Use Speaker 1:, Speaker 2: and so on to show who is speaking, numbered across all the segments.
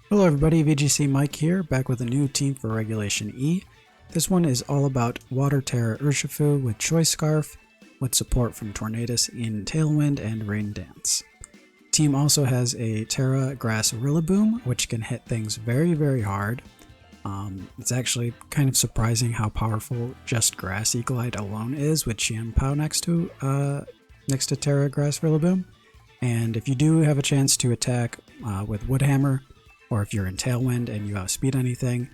Speaker 1: Hello everybody, VGC Mike here, back with a new team for Regulation E. This one is all about Water Terra Urshifu with Choice Scarf, with support from Tornadus in Tailwind and Rain Dance. Team also has a Terra Grass Rillaboom, which can hit things very hard. It's actually kind of surprising how powerful just Grassy Glide alone is with Chien-Pao next to Terra Grass Rillaboom. And if you do have a chance to attack with Wood Hammer, or if you're in Tailwind and you outspeed anything,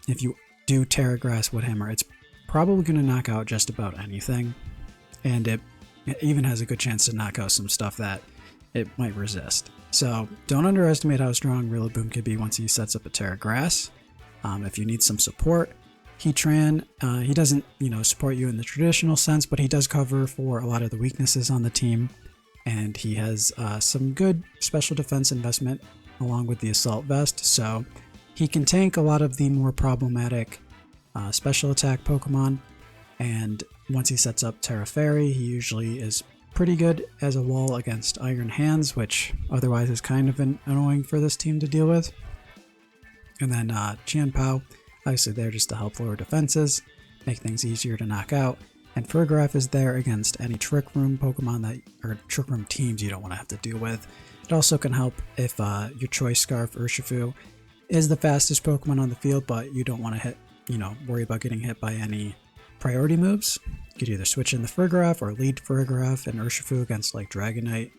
Speaker 1: if you do Terra Grass Wood Hammer, it's probably going to knock out just about anything. And it even has a good chance to knock out some stuff that it might resist. So don't underestimate how strong Rillaboom could be once he sets up a Terra Grass. If you need some support, Heatran, he doesn't, support you in the traditional sense, but he does cover for a lot of the weaknesses on the team. And he has some good special defense investment along with the Assault Vest, so he can tank a lot of the more problematic special attack Pokemon. And once he sets up Terra Fairy, he usually is pretty good as a wall against Iron Hands, which otherwise is kind of annoying for this team to deal with. And then Chien-Pao, obviously there just to help lower defenses, make things easier to knock out. And Fafigiraf is there against any Trick Room Pokemon or Trick Room teams you don't want to have to deal with. It also can help if your Choice Scarf Urshifu is the fastest Pokemon on the field, but you don't want to worry about getting hit by any priority moves. You could either switch in the Fafigiraf or lead Fafigiraf and Urshifu against like Dragonite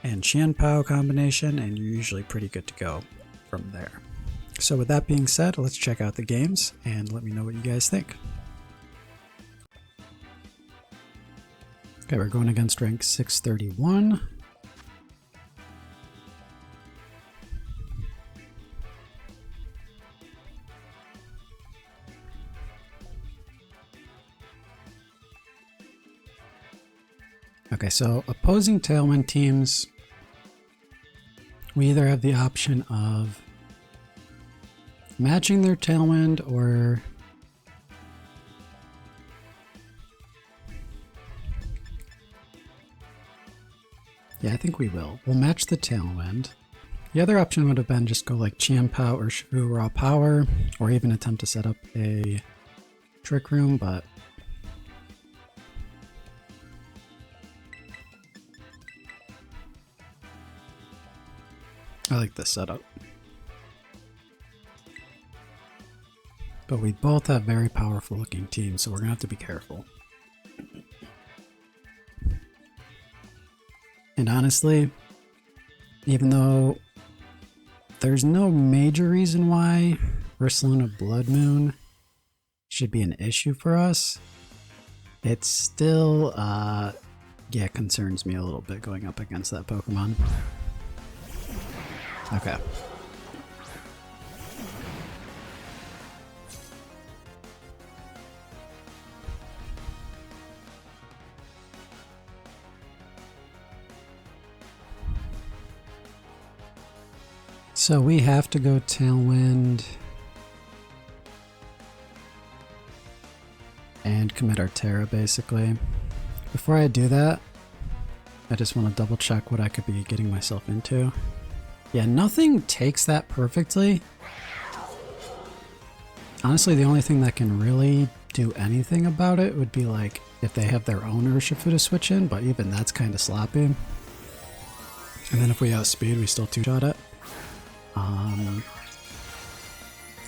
Speaker 1: and Chien-Pao combination, and you're usually pretty good to go from there. So with that being said, let's check out the games and let me know what you guys think. Okay, we're going against rank 631. Okay, so opposing Tailwind teams, we either have the option of matching their Tailwind or yeah, I think we will. We'll match the Tailwind. The other option would have been just go like Chien-Pao or Urshifu Raw Power, or even attempt to set up a Trick Room, but I like this setup. But we both have very powerful looking teams, so we're gonna have to be careful. And honestly, even though there's no major reason why Ursaluna Blood Moon should be an issue for us, it still concerns me a little bit going up against that Pokemon. Okay. So we have to go Tailwind and commit our Terra basically. Before I do that, I just want to double check what I could be getting myself into. Yeah, nothing takes that perfectly. Honestly, the only thing that can really do anything about it would be like if they have their own Urshifu to switch in, but even that's kind of sloppy. And then if we outspeed, we still two-shot it.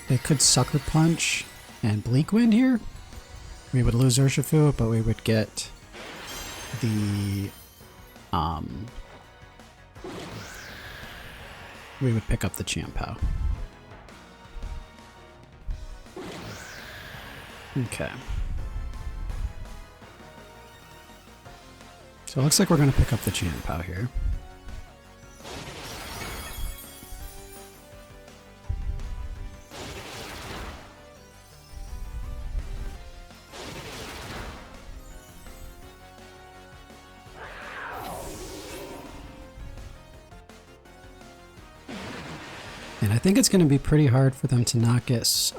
Speaker 1: They could Sucker Punch and Bleak Wind here. We would lose Urshifu, but we would get the we would pick up the Chien-Pao. Okay. So it looks like we're going to pick up the Chien-Pao here. And I think it's going to be pretty hard for them to not get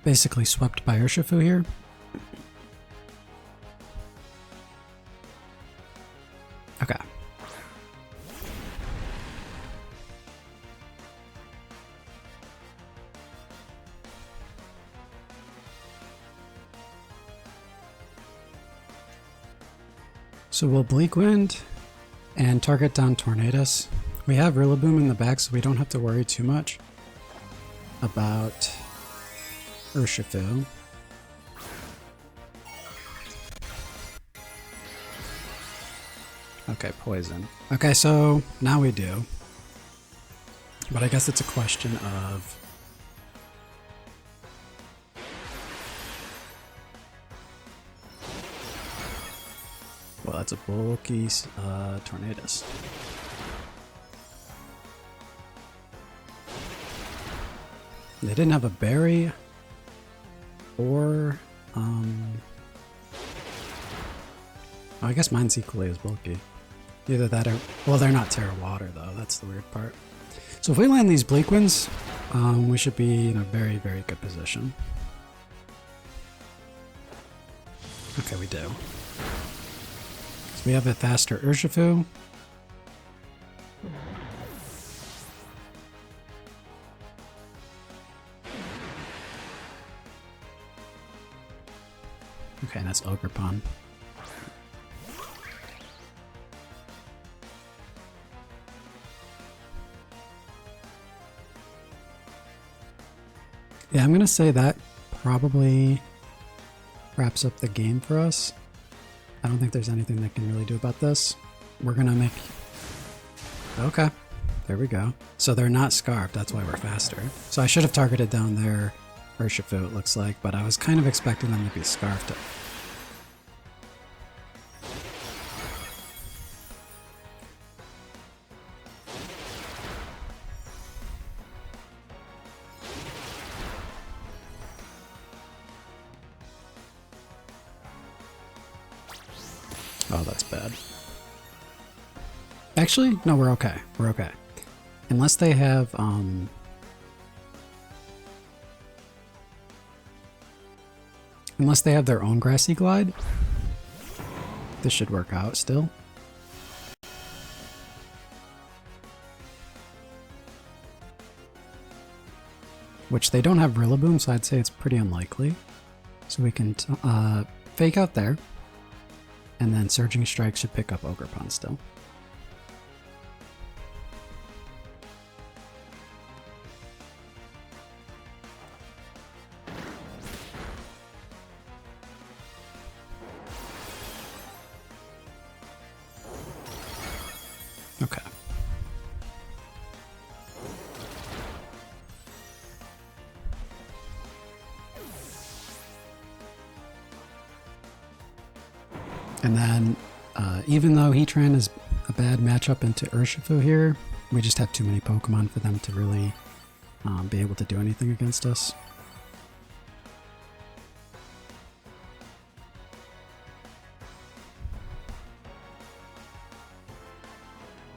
Speaker 1: basically swept by Urshifu here. Okay. So we'll Bleak Wind and target down Tornadus. We have Rillaboom in the back, so we don't have to worry too much about Urshifu. Okay, poison. Okay, so now we do. But I guess it's a question of... Well, that's a bulky Tornadus. They didn't have a berry or... I guess mine's equally as bulky. Either that or... Well, they're not Terra Water, though. That's the weird part. So if we land these Bleak Winds, we should be in a very, very good position. Okay, we do. So we have a faster Urshifu. Okay, that's Ogerpon. Yeah, I'm gonna say that probably wraps up the game for us. I don't think there's anything they can really do about this. We're gonna make... Okay, there we go. So they're not Scarfed, that's why we're faster. So I should have targeted down their Urshifu, it looks like, but I was kind of expecting them to be Scarfed. Oh, that's bad. Actually, no, we're okay. We're okay. Unless they have, unless they have their own Grassy Glide, this should work out still. Which they don't have Rillaboom, so I'd say it's pretty unlikely. So we can fake out there. And then Surging Strike should pick up Ogerpon still. Okay. And then, even though Heatran is a bad matchup into Urshifu here, we just have too many Pokemon for them to really be able to do anything against us.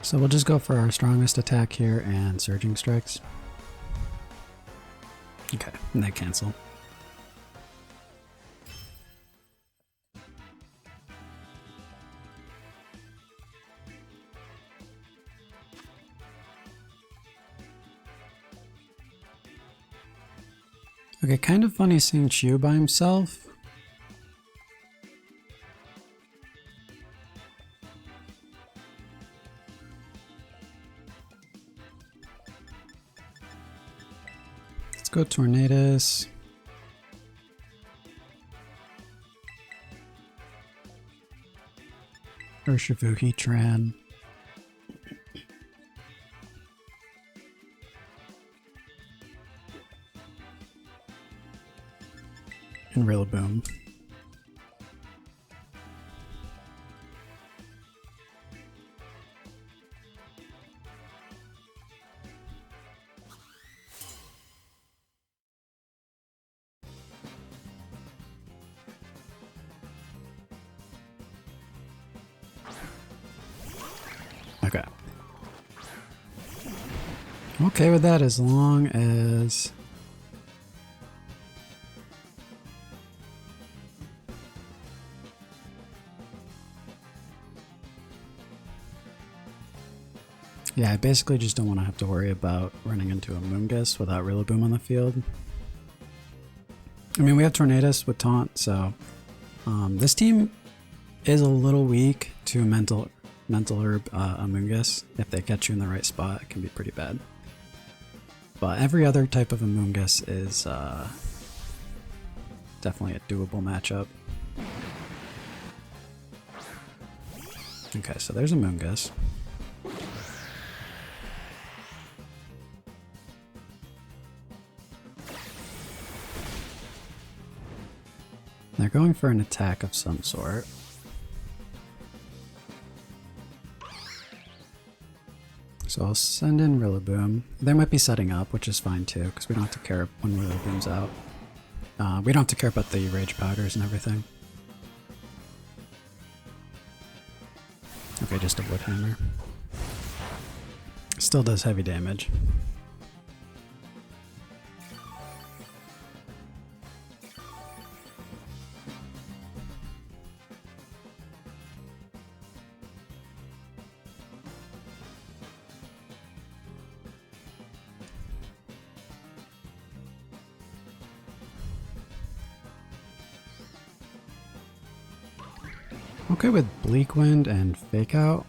Speaker 1: So we'll just go for our strongest attack here and Surging Strikes. Okay, and they cancel. Okay, kind of funny seeing Chew by himself. Let's go Tornadus. Urshifu, Heatran. And Rillaboom. Okay. I'm okay with that as long as... Yeah, I basically just don't want to have to worry about running into a Moongus without Rillaboom on the field. I mean, we have Tornadus with Taunt, so this team is a little weak to mental herb Amoonguss. If they catch you in the right spot, it can be pretty bad. But every other type of Amoonguss is definitely a doable matchup. Okay, so there's Amoonguss. They're going for an attack of some sort. So I'll send in Rillaboom. They might be setting up, which is fine too, because we don't have to care when Rillaboom's out. We don't have to care about the Rage Powders and everything. Okay, just a Wood Hammer. Still does heavy damage. Okay with Bleak Wind and Fake Out.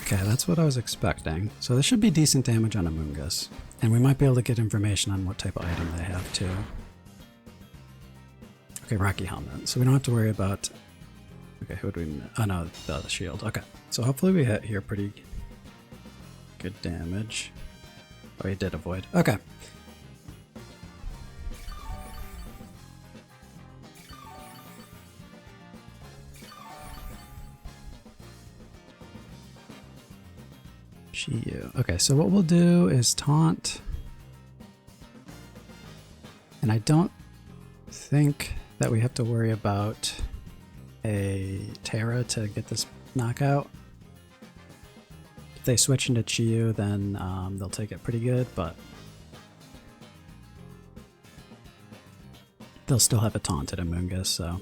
Speaker 1: Okay, that's what I was expecting. So this should be decent damage on Amoonguss. And we might be able to get information on what type of item they have too. Okay, Rocky Helmet. So we don't have to worry about... Okay, who do we... Oh no, the shield. Okay, so hopefully we hit here pretty good damage. Oh, he did avoid. Okay. Okay, so what we'll do is taunt. And I don't think that we have to worry about a Terra to get this knockout. If they switch into Chiyu, then they'll take it pretty good, but they'll still have a taunted Amoonguss, so...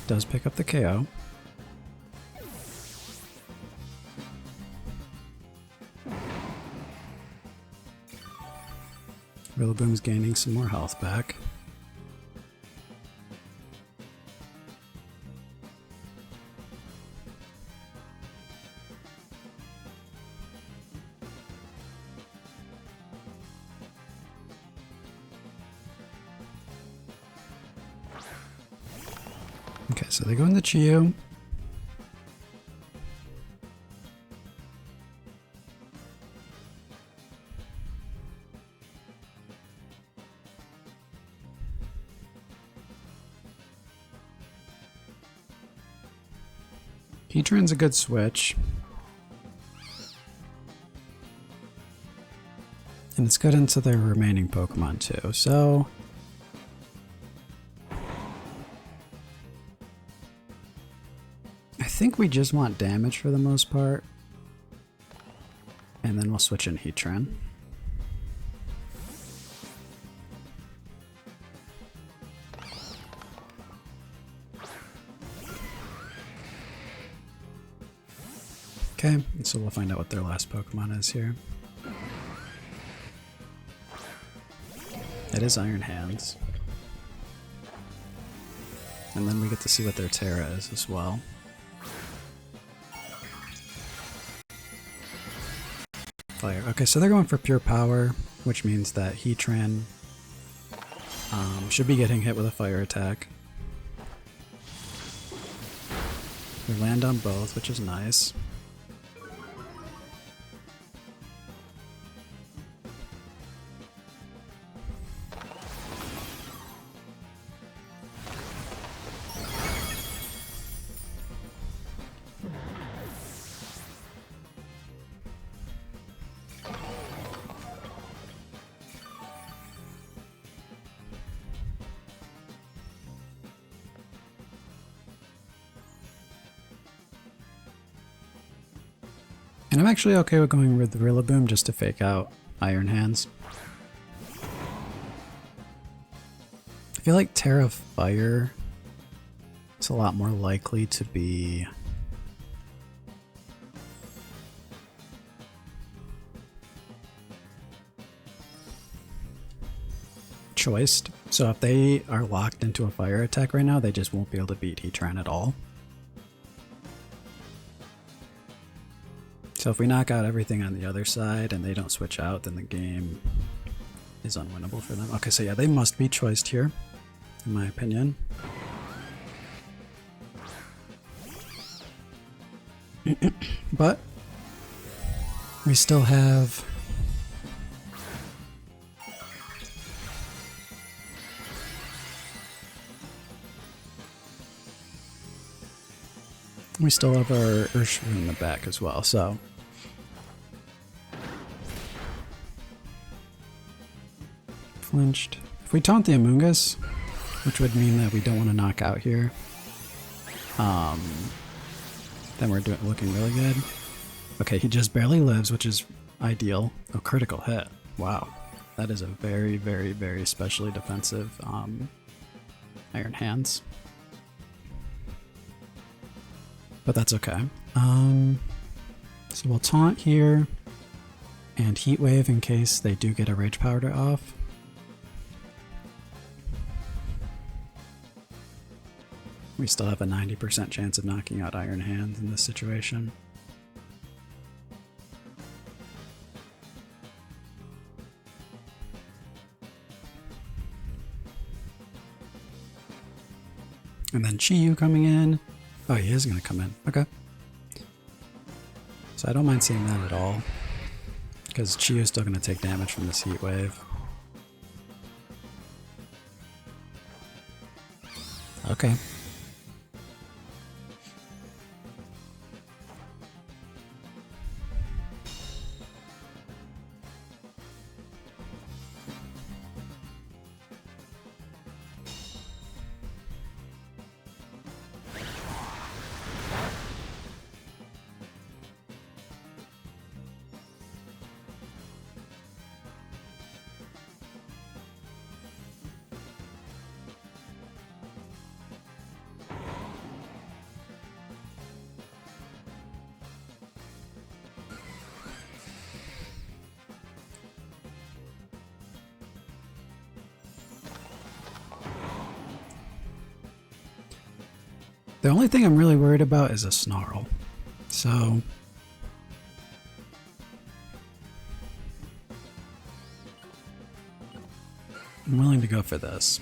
Speaker 1: Does pick up the KO. Rillaboom's gaining some more health back. Okay, so they go into Chiyu. Heatran's a good switch. And it's good into their remaining Pokemon too, so... I think we just want damage for the most part. And then we'll switch in Heatran. Okay, so we'll find out what their last Pokemon is here. It is Iron Hands. And then we get to see what their Terra is as well. Fire. Okay, so they're going for pure power, which means that Heatran should be getting hit with a fire attack. We land on both, which is nice. And I'm actually okay with going with the Rillaboom just to fake out Iron Hands. I feel like Terra Fire is a lot more likely to be choiced. So if they are locked into a fire attack right now, they just won't be able to beat Heatran at all. So if we knock out everything on the other side and they don't switch out, then the game is unwinnable for them. Okay, so yeah, they must be choiced here, in my opinion. But we still have our Urshifu in the back as well, so flinched. If we taunt the Amoonguss, which would mean that we don't want to knock out here, then we're looking really good. Okay, he just barely lives, which is ideal. A critical hit. Wow. That is a very, very, very specially defensive Iron Hands. But that's okay. So we'll taunt here and Heat Wave in case they do get a Rage Powder off. We still have a 90% chance of knocking out Iron Hands in this situation. And then Chi-Yu coming in. Oh, he is going to come in. Okay. So I don't mind seeing that at all, because Chi-Yu is still going to take damage from this Heat Wave. Okay. The only thing I'm really worried about is a Snarl. So I'm willing to go for this.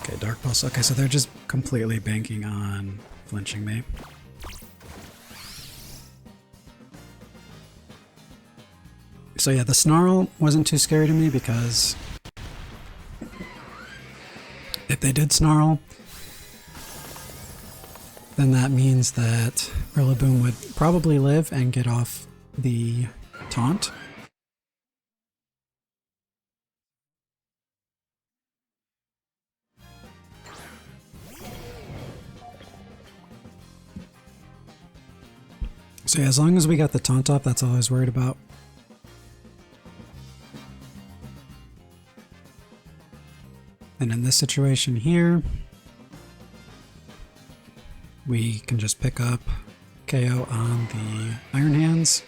Speaker 1: Okay, Dark Pulse. Okay, so they're just completely banking on flinching me. So yeah, the Snarl wasn't too scary to me because if they did Snarl, then that means that Rillaboom would probably live and get off the taunt. So yeah, as long as we got the taunt off, that's all I was worried about. And in this situation here, we can just pick up KO on the Iron Hands.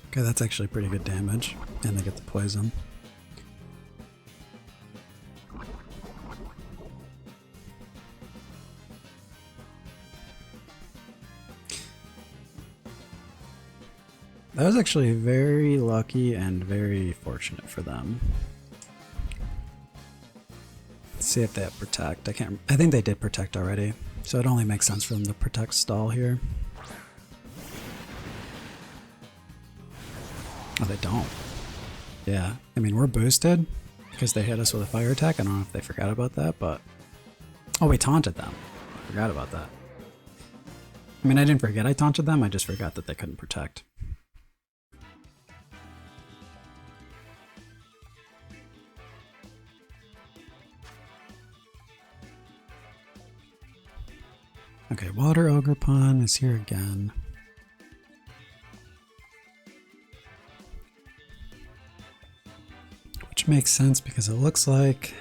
Speaker 1: Okay, that's actually pretty good damage, and they get the poison. That was actually very lucky and very fortunate for them. Let's see if they have Protect. I think they did Protect already, so it only makes sense for them to Protect stall here. Oh, they don't. Yeah, I mean, we're boosted because they hit us with a fire attack. I don't know if they forgot about that, but... Oh, we taunted them. I forgot about that. I mean, I didn't forget I taunted them, I just forgot that they couldn't Protect. Okay, Water Ogre Pawn is here again. Which makes sense because it looks like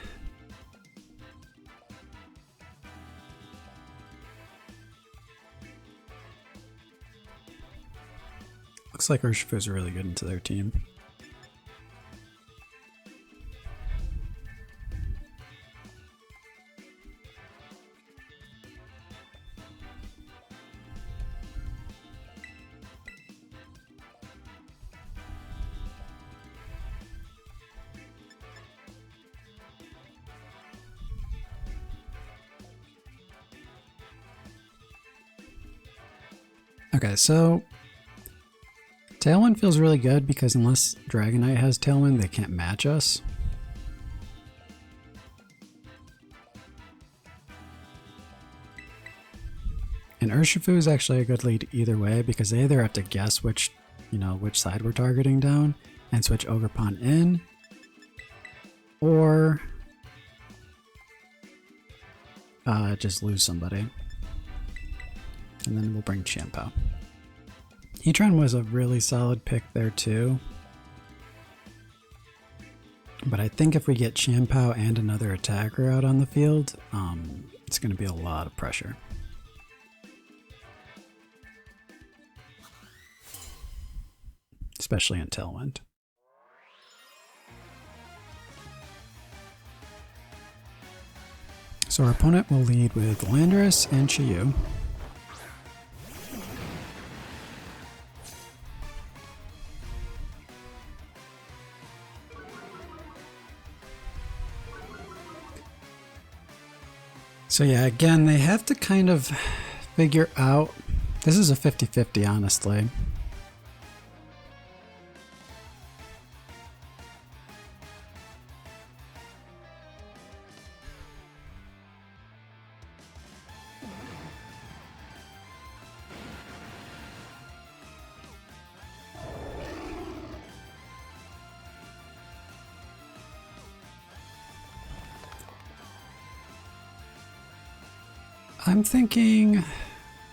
Speaker 1: Urshifu is really good into their team. Okay, so Tailwind feels really good because unless Dragonite has Tailwind, they can't match us. And Urshifu is actually a good lead either way because they either have to guess which side we're targeting down and switch Ogerpon in, or just lose somebody. And then we'll bring Chien-Pao. Heatran was a really solid pick there too. But I think if we get Chien-Pao and another attacker out on the field, it's going to be a lot of pressure. Especially in Tailwind. So our opponent will lead with Landorus and Chi-Yu. So yeah, again, they have to kind of figure out, this is a 50-50 honestly. I'm thinking,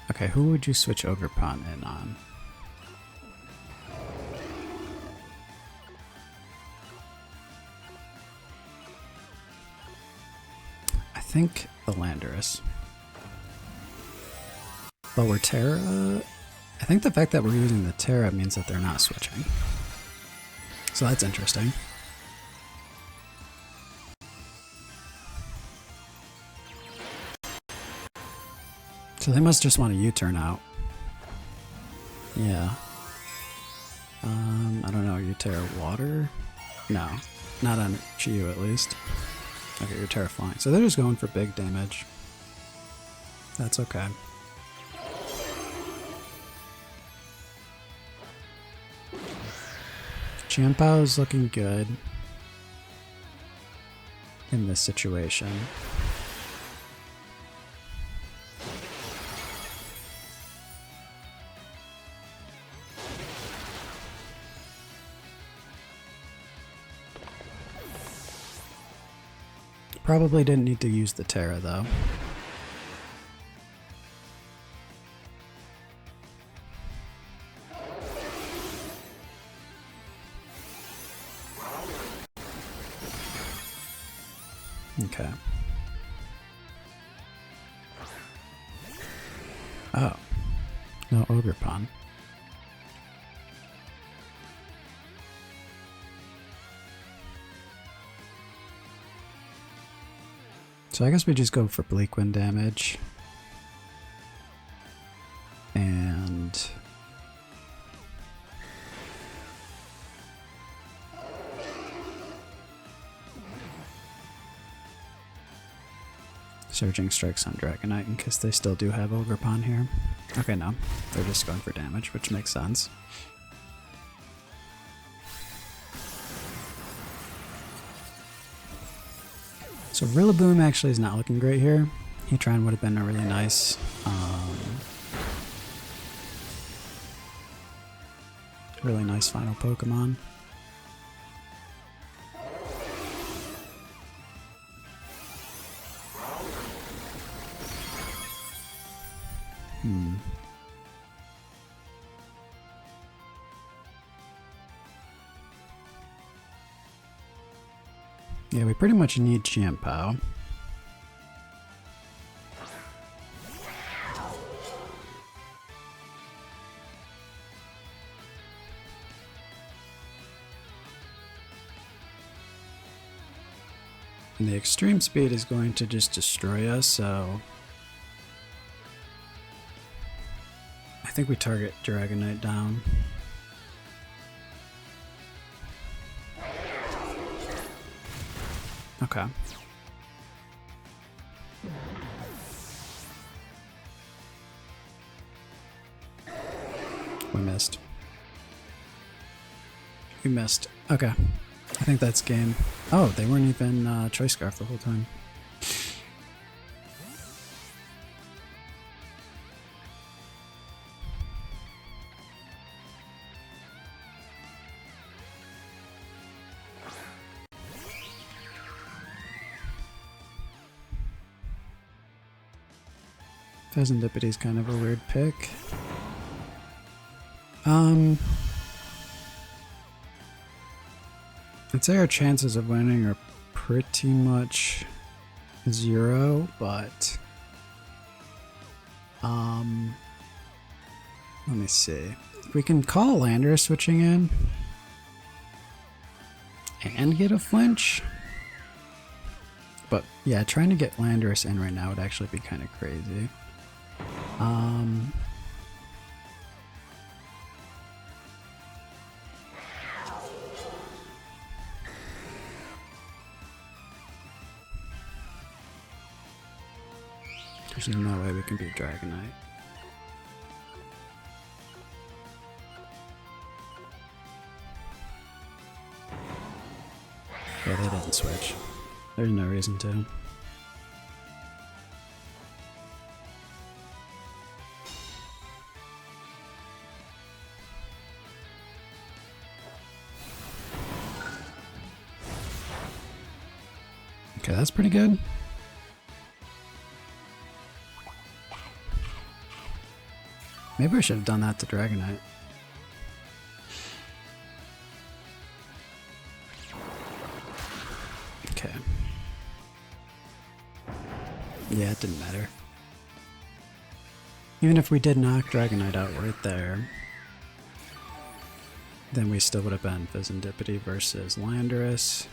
Speaker 1: okay, who would you switch Ogerpon in on? I think the Landorus. Lower Terra? I think the fact that we're using the Terra means that they're not switching. So that's interesting. So they must just want a U-turn out. Yeah. I don't know, U-Terra water? No, not on Chi-Yu at least. Okay, you're Terra flying. So they're just going for big damage. That's okay. Chien-Pao is looking good in this situation. Probably didn't need to use the Terra though. Okay. Oh. No Ogerpon. So I guess we just go for Bleak Wind damage. And Surging Strikes on Dragonite in case they still do have Ogerpon here. Okay, no. They're just going for damage, which makes sense. So Rillaboom actually is not looking great here. Heatran would have been a really nice final Pokemon. Yeah, we pretty much need Chien-Pao. And the extreme speed is going to just destroy us, so I think we target Dragonite down. Okay. We missed. We missed. Okay. I think that's game. Oh, they weren't even Choice Scarf the whole time. Pheasantipity is kind of a weird pick. I'd say our chances of winning are pretty much 0, but let me see. We can call Landorus switching in and get a flinch. But yeah, trying to get Landorus in right now would actually be kind of crazy. There's no way we can beat Dragonite. Yeah, they didn't switch. There's no reason to. Okay, that's pretty good. Maybe I should have done that to Dragonite. Okay. Yeah, it didn't matter. Even if we did knock Dragonite out right there, then we still would have been Pheasantipity versus Landorus.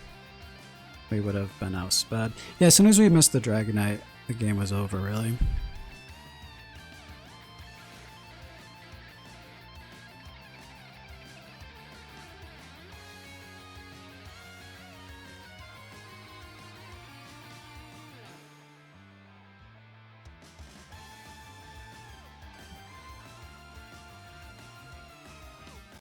Speaker 1: We would have been outsped. Yeah, as soon as we missed the Dragonite, the game was over, really.